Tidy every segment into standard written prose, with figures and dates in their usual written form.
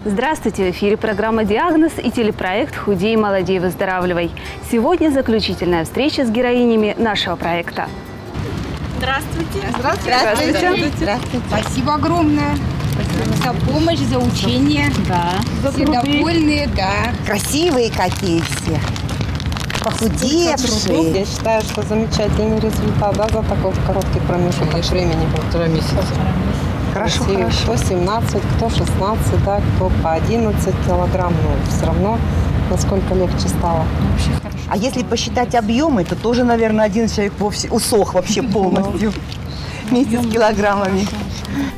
Здравствуйте! В эфире программа «Диагноз» и телепроект «Худей, молодей, выздоравливай». Сегодня заключительная встреча с героинями нашего проекта. Здравствуйте! Здравствуйте! Здравствуйте! Спасибо огромное! Спасибо за помощь, за учение. Да. Все довольные, да. Красивые какие все. Похудевшие. Я считаю, что замечательный результат, да, за такой короткий промежуток времени. 1,5 месяца. Хорошо, Красивый. хорошо. Кто 17, кто 16, да, кто по 11 килограмм. Но все равно, насколько легче стало. Вообще хорошо. А если посчитать объемы, то тоже, наверное, один человек вовсе усох вообще полностью. Вместе с килограммами.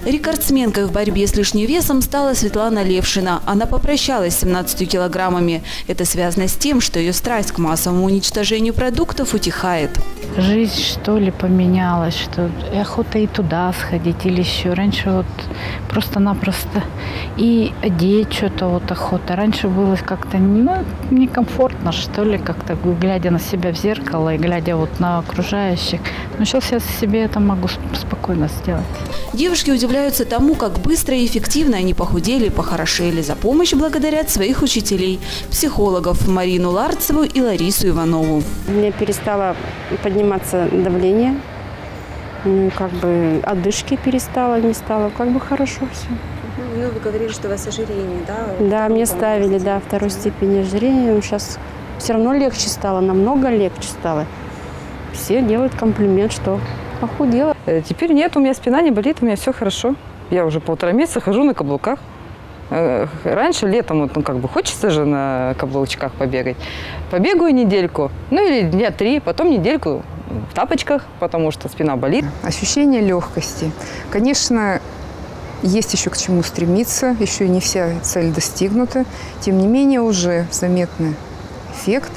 Рекордсменкой в борьбе с лишним весом стала Светлана Левшина. Она попрощалась с 17 килограммами. Это связано с тем, что ее страсть к массовому уничтожению продуктов утихает. Жизнь, что ли, поменялась, что охота и туда сходить, или еще. Раньше вот просто-напросто и одеть что-то вот охота. Раньше было как-то некомфортно, что ли, как-то глядя на себя в зеркало и глядя вот на окружающих. Но сейчас я себе это могу спокойно сделать. Девушки удивляются тому, как быстро и эффективно они похудели и похорошели. За помощь благодарят своих учителей, психологов Марину Ларцеву и Ларису Иванову. У меня перестало подниматься давление, одышки перестало, не стало, хорошо все. Ну, вы говорили, что у вас ожирение, да? Да, мне ставили, второй степени ожирения. Сейчас все равно легче стало, намного легче стало. Все делают комплимент, что похудела. Теперь нет, у меня спина не болит, у меня все хорошо. Я уже 1,5 месяца хожу на каблуках. Раньше летом хочется же на каблучках побегать. Побегаю недельку, или дня 3, потом недельку в тапочках, потому что спина болит. Ощущение легкости. Конечно, есть еще к чему стремиться, еще не вся цель достигнута. Тем не менее, уже заметный эффект.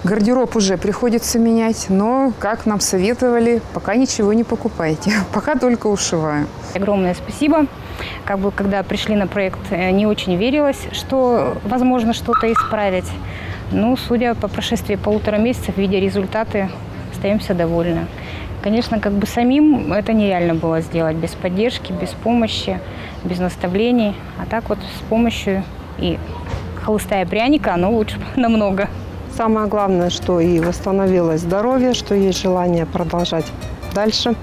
Гардероб уже приходится менять, но, как нам советовали, пока ничего не покупайте, пока только ушиваю. Огромное спасибо. Когда пришли на проект, не очень верилось, что возможно что-то исправить. Но, судя по прошествии 1,5 месяца, видя результаты, остаемся довольны. Конечно, самим это нереально было сделать без поддержки, без помощи, без наставлений. А так вот с помощью и хлыста и пряника оно лучше намного. Самое главное, что и восстановилось здоровье, что есть желание продолжать дальше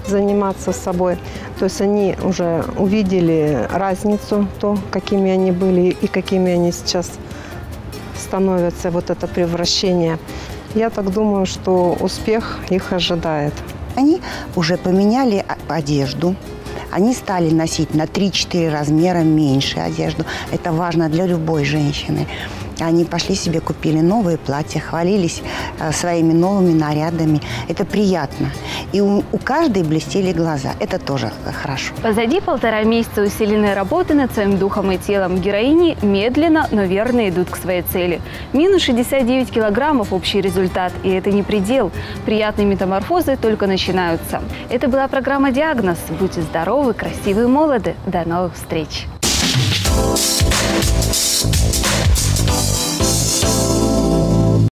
заниматься собой. То есть они уже увидели разницу, какими они были и какими они сейчас становятся, вот это превращение. Я так думаю, что успех их ожидает. Они уже поменяли одежду. Они стали носить на 3-4 размера меньше одежду. Это важно для любой женщины. Они пошли себе, купили новые платья, хвалились своими новыми нарядами. Это приятно. И у каждой блестели глаза. Это тоже хорошо. Позади 1,5 месяца усиленной работы над своим духом и телом героини медленно, но верно идут к своей цели. Минус 69 килограммов общий результат. И это не предел. Приятные метаморфозы только начинаются. Это была программа «Диагноз». Будьте здоровы, красивы и молоды. До новых встреч!